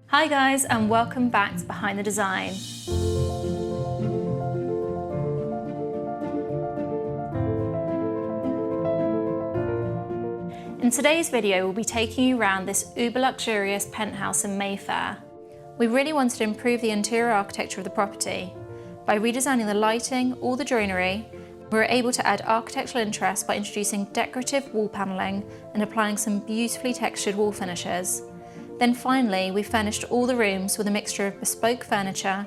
Hi guys, and welcome back to Behind the Design. In today's video, we'll be taking you around this uber luxurious penthouse in Mayfair. We really wanted to improve the interior architecture of the property. By redesigning the lighting, all the joinery, we were able to add architectural interest by introducing decorative wall panelling and applying some beautifully textured wall finishes. Then finally, we furnished all the rooms with a mixture of bespoke furniture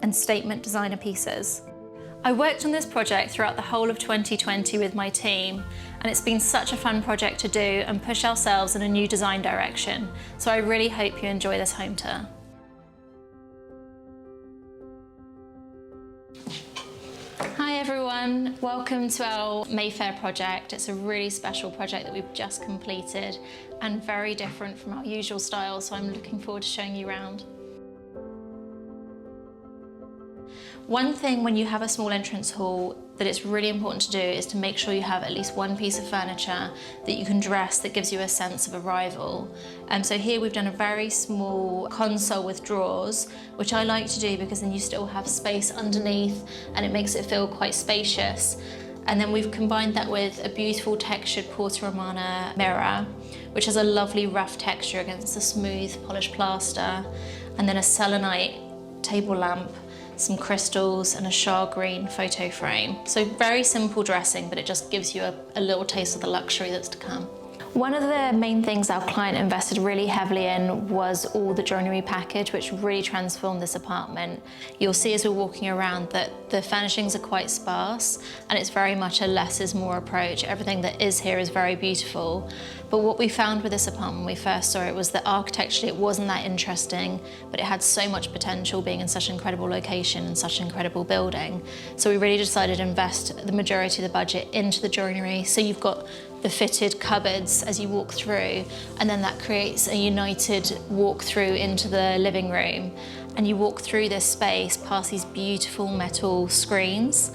and statement designer pieces. I worked on this project throughout the whole of 2020 with my team, and it's been such a fun project to do and push ourselves in a new design direction. So I really hope you enjoy this home tour. Hi everyone, welcome to our Mayfair project. It's a really special project that we've just completed and very different from our usual style, so I'm looking forward to showing you around. One thing when you have a small entrance hall that it's really important to do is to make sure you have at least one piece of furniture that you can dress that gives you a sense of arrival. So here we've done a very small console with drawers, which I like to do because then you still have space underneath and it makes it feel quite spacious. And then we've combined that with a beautiful textured Porta Romana mirror, which has a lovely rough texture against a smooth polished plaster, and then a selenite table lamp, some crystals and a char green photo frame. So very simple dressing, but it just gives you a little taste of the luxury that's to come. One of the main things our client invested really heavily in was all the joinery package, which really transformed this apartment. You'll see as we're walking around that the furnishings are quite sparse and it's very much a less is more approach. Everything that is here is very beautiful. But what we found with this apartment when we first saw it was that architecturally it wasn't that interesting, but it had so much potential being in such an incredible location and such an incredible building. So we really decided to invest the majority of the budget into the joinery. So you've got the fitted cupboards as you walk through, and then that creates a united walk through into the living room. And you walk through this space past these beautiful metal screens.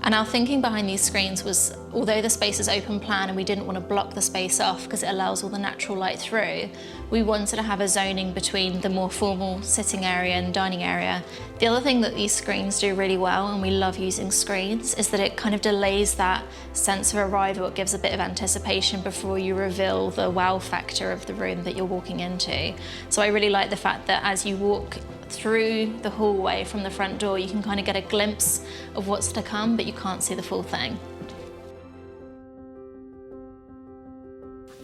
And our thinking behind these screens was, although the space is open plan and we didn't want to block the space off because it allows all the natural light through, we wanted to have a zoning between the more formal sitting area and dining area. The other thing that these screens do really well, and we love using screens, is that it kind of delays that sense of arrival. It gives a bit of anticipation before you reveal the wow factor of the room that you're walking into. So I really like the fact that as you walk through the hallway from the front door, you can kind of get a glimpse of what's to come, but you can't see the full thing.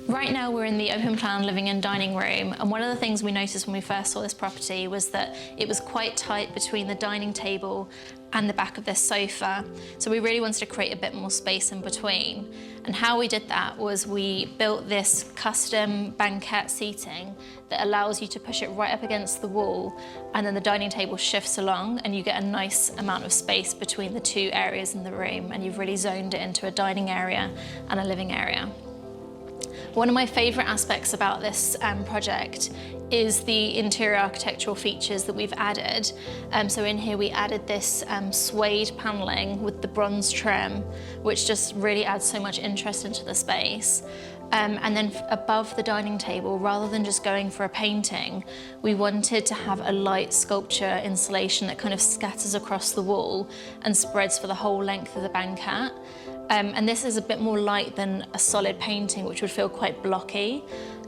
Right now we're in the open plan living and dining room, and one of the things we noticed when we first saw this property was that it was quite tight between the dining table and the back of this sofa. So we really wanted to create a bit more space in between. And how we did that was we built this custom banquette seating that allows you to push it right up against the wall, and then the dining table shifts along and you get a nice amount of space between the two areas in the room, and you've really zoned it into a dining area and a living area. One of my favourite aspects about this project is the interior architectural features that we've added. So in here we added this suede panelling with the bronze trim, which just really adds so much interest into the space. And then above the dining table, rather than just going for a painting, we wanted to have a light sculpture installation that kind of scatters across the wall and spreads for the whole length of the banquette. And this is a bit more light than a solid painting, which would feel quite blocky.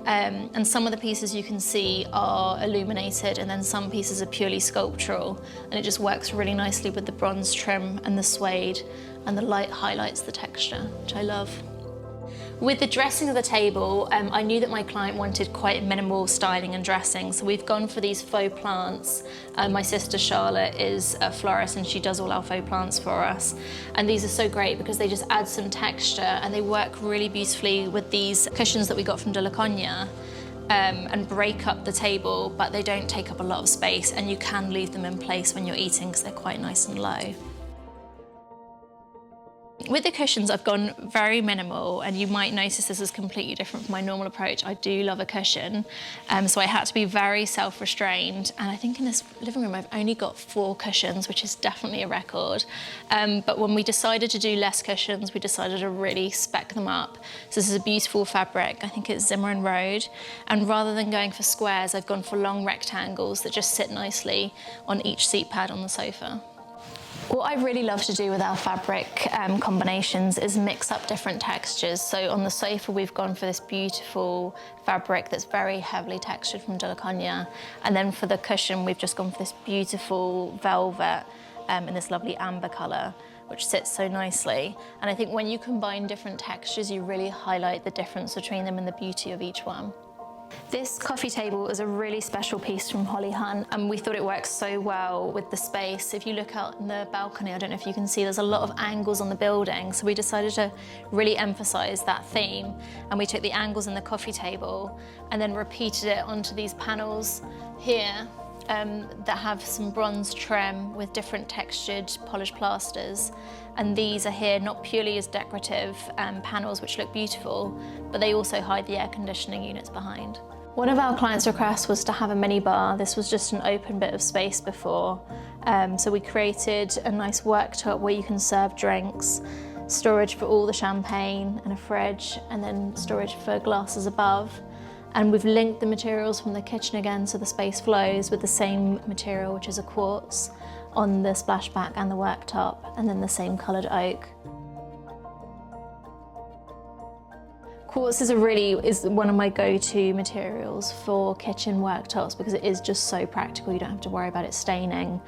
And some of the pieces you can see are illuminated, and then some pieces are purely sculptural. And it just works really nicely with the bronze trim and the suede, and the light highlights the texture, which I love. With the dressing of the table, I knew that my client wanted quite minimal styling and dressing, so we've gone for these faux plants. My sister Charlotte is a florist and she does all our faux plants for us. And these are so great because they just add some texture and they work really beautifully with these cushions that we got from De La Cogna, and break up the table, but they don't take up a lot of space, and you can leave them in place when you're eating because they're quite nice and low. With the cushions, I've gone very minimal, and you might notice this is completely different from my normal approach. I do love a cushion, so I had to be very self-restrained. And I think in this living room, I've only got 4 cushions, which is definitely a record. But when we decided to do less cushions, we decided to really spec them up. So this is a beautiful fabric. I think it's Zimmer and Road. And rather than going for squares, I've gone for long rectangles that just sit nicely on each seat pad on the sofa. What I really love to do with our fabric combinations is mix up different textures. So on the sofa, we've gone for this beautiful fabric that's very heavily textured from De La Cogne. And then for the cushion, we've just gone for this beautiful velvet in this lovely amber colour, which sits so nicely. And I think when you combine different textures, you really highlight the difference between them and the beauty of each one. This coffee table is a really special piece from Holly Hunt, and we thought it works so well with the space. If you look out in the balcony, I don't know if you can see, there's a lot of angles on the building, so we decided to really emphasise that theme, and we took the angles in the coffee table and then repeated it onto these panels here that have some bronze trim with different textured polished plasters. And these are here not purely as decorative panels which look beautiful, but they also hide the air conditioning units behind. One of our clients' requests was to have a mini bar. This was just an open bit of space before. So we created a nice worktop where you can serve drinks, storage for all the champagne and a fridge, and then storage for glasses above. And we've linked the materials from the kitchen again so the space flows with the same material, which is a quartz, on the splashback and the worktop, and then the same coloured oak. Quartz is one of my go-to materials for kitchen worktops because it is just so practical, you don't have to worry about it staining.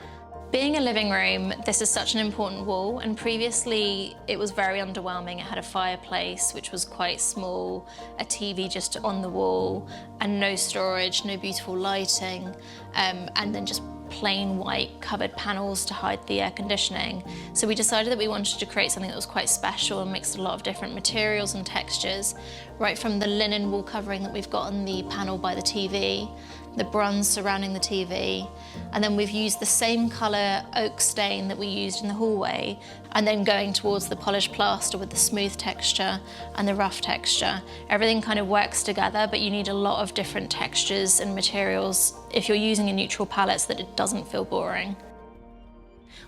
Being a living room, this is such an important wall, and previously it was very underwhelming. It had a fireplace which was quite small, a TV just on the wall, and no storage, no beautiful lighting, and then just plain white covered panels to hide the air conditioning. So we decided that we wanted to create something that was quite special and mixed a lot of different materials and textures, right from the linen wall covering that we've got on the panel by the TV, the bronze surrounding the TV, and then we've used the same colour oak stain that we used in the hallway, and then going towards the polished plaster with the smooth texture and the rough texture. Everything kind of works together, but you need a lot of different textures and materials if you're using a neutral palette so that it doesn't feel boring.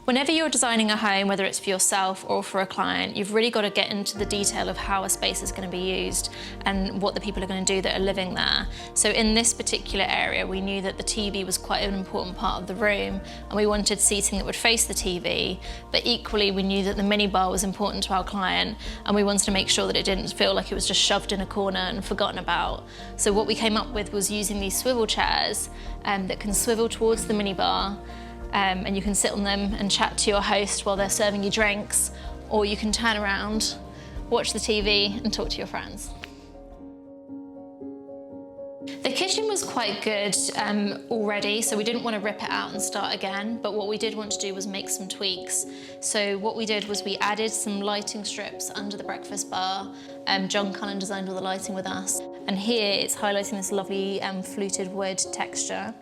Whenever you're designing a home, whether it's for yourself or for a client, you've really got to get into the detail of how a space is going to be used and what the people are going to do that are living there. So in this particular area, we knew that the TV was quite an important part of the room, and we wanted seating that would face the TV, but equally we knew that the minibar was important to our client, and we wanted to make sure that it didn't feel like it was just shoved in a corner and forgotten about. So what we came up with was using these swivel chairs that can swivel towards the minibar, and you can sit on them and chat to your host while they're serving you drinks, or you can turn around, watch the TV and talk to your friends. The kitchen was quite good already, so we didn't want to rip it out and start again, but what we did want to do was make some tweaks. So what we did was we added some lighting strips under the breakfast bar. John Cullen designed all the lighting with us, and here it's highlighting this lovely fluted wood texture.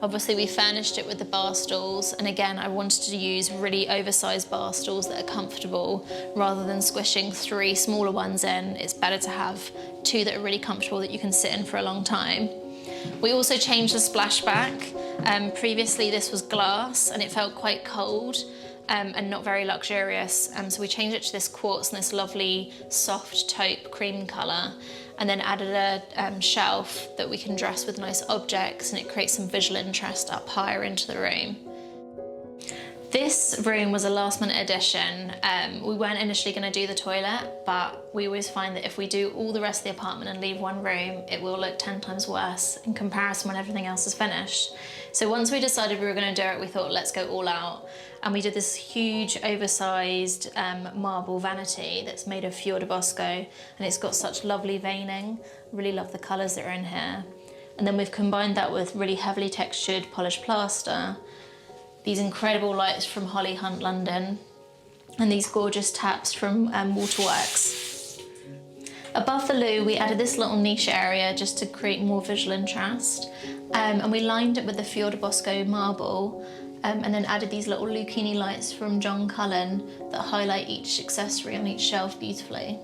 Obviously we furnished it with the bar stools, and again I wanted to use really oversized bar stools that are comfortable rather than squishing 3 smaller ones in. It's better to have 2 that are really comfortable that you can sit in for a long time. We also changed the splashback. Previously this was glass and it felt quite cold and not very luxurious, so we changed it to this quartz and this lovely soft taupe cream colour, and then added a shelf that we can dress with nice objects, and it creates some visual interest up higher into the room. This room was a last-minute addition. We weren't initially going to do the toilet, but we always find that if we do all the rest of the apartment and leave one room, it will look 10 times worse in comparison when everything else is finished. So once we decided we were going to do it, we thought, let's go all out. And we did this huge, oversized marble vanity that's made of Fior di Bosco, and it's got such lovely veining. Really love the colours that are in here. And then we've combined that with really heavily textured polished plaster, these incredible lights from Holly Hunt London, and these gorgeous taps from Waterworks. Above the loo, we added this little niche area just to create more visual interest, and we lined it with the Fior di Bosco marble, and then added these little Lucchini lights from John Cullen that highlight each accessory on each shelf beautifully.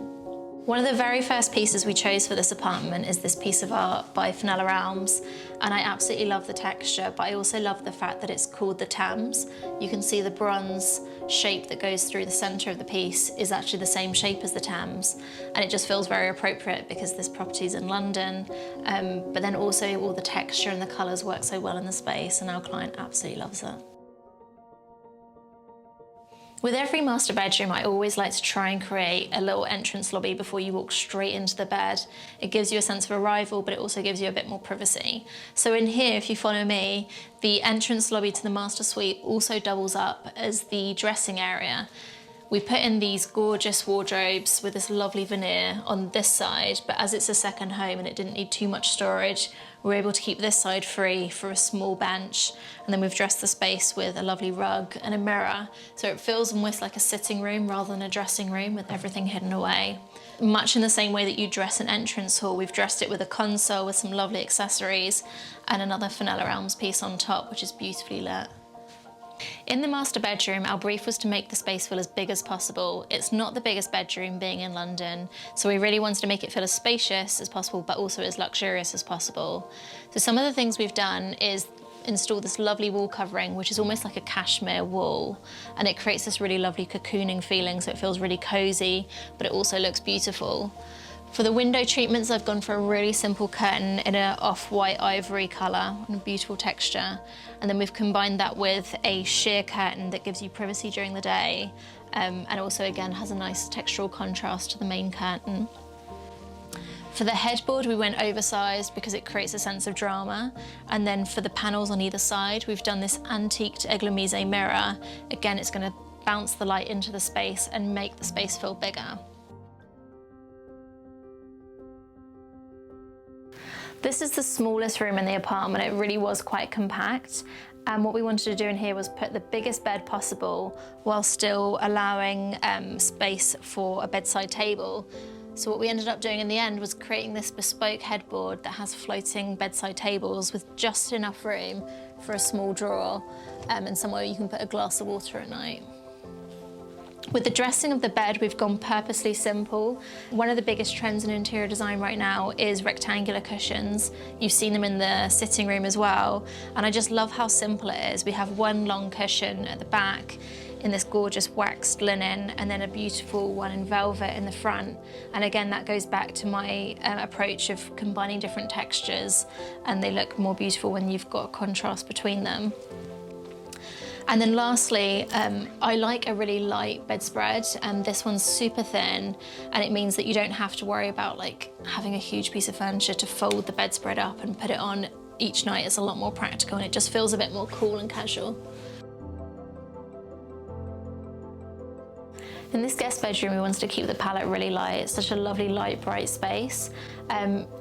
One of the very first pieces we chose for this apartment is this piece of art by Fenella Elms, and I absolutely love the texture, but I also love the fact that it's called the Thames. You can see the bronze shape that goes through the centre of the piece is actually the same shape as the Thames, and it just feels very appropriate because this property is in London, but then also all the texture and the colours work so well in the space, and our client absolutely loves it. With every master bedroom, I always like to try and create a little entrance lobby before you walk straight into the bed. It gives you a sense of arrival, but it also gives you a bit more privacy. So in here, if you follow me, the entrance lobby to the master suite also doubles up as the dressing area. We put in these gorgeous wardrobes with this lovely veneer on this side, but as it's a second home and it didn't need too much storage, we're able to keep this side free for a small bench. And then we've dressed the space with a lovely rug and a mirror, so it feels almost like a sitting room rather than a dressing room with everything hidden away. Much in the same way that you dress an entrance hall, we've dressed it with a console with some lovely accessories and another Fenella Elms piece on top, which is beautifully lit. In the master bedroom, our brief was to make the space feel as big as possible. It's not the biggest bedroom, being in London, so we really wanted to make it feel as spacious as possible, but also as luxurious as possible. So some of the things we've done is install this lovely wall covering, which is almost like a cashmere wool, and it creates this really lovely cocooning feeling, so it feels really cozy, but it also looks beautiful. For the window treatments, I've gone for a really simple curtain in an off-white ivory colour and a beautiful texture. And then we've combined that with a sheer curtain that gives you privacy during the day, and also again has a nice textural contrast to the main curtain. For the headboard, we went oversized because it creates a sense of drama. And then for the panels on either side, we've done this antiqued Eglamise mirror. Again, it's going to bounce the light into the space and make the space feel bigger. This is the smallest room in the apartment. It really was quite compact. And what we wanted to do in here was put the biggest bed possible while still allowing space for a bedside table. So what we ended up doing in the end was creating this bespoke headboard that has floating bedside tables with just enough room for a small drawer and somewhere you can put a glass of water at night. With the dressing of the bed, we've gone purposely simple. One of the biggest trends in interior design right now is rectangular cushions. You've seen them in the sitting room as well, and I just love how simple it is. We have one long cushion at the back in this gorgeous waxed linen, and then a beautiful one in velvet in the front. And again, that goes back to my approach of combining different textures, and they look more beautiful when you've got a contrast between them. And then lastly, I like a really light bedspread, and this one's super thin, and it means that you don't have to worry about like having a huge piece of furniture to fold the bedspread up and put it on each night. It's a lot more practical, and it just feels a bit more cool and casual. In this guest bedroom, we wanted to keep the palette really light. It's such a lovely, light, bright space.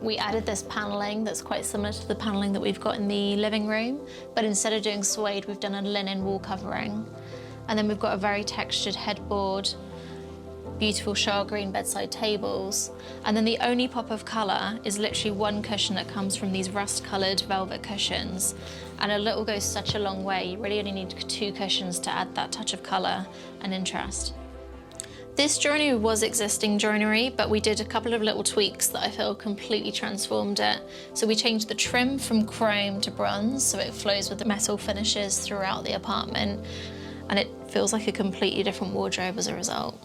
We added this panelling that's quite similar to the panelling that we've got in the living room, but instead of doing suede, we've done a linen wall covering. And then we've got a very textured headboard, beautiful char green bedside tables. And then the only pop of colour is literally one cushion that comes from these rust-coloured velvet cushions. And a little goes such a long way. You really only need 2 cushions to add that touch of colour and interest. This joinery was existing joinery, but we did a couple of little tweaks that I feel completely transformed it. So we changed the trim from chrome to bronze, so it flows with the metal finishes throughout the apartment, and it feels like a completely different wardrobe as a result.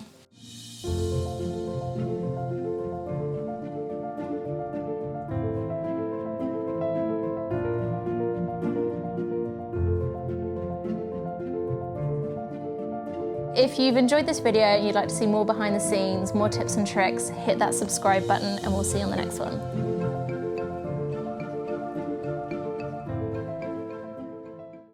If you've enjoyed this video and you'd like to see more behind the scenes, more tips and tricks, hit that subscribe button, and we'll see you on the next one.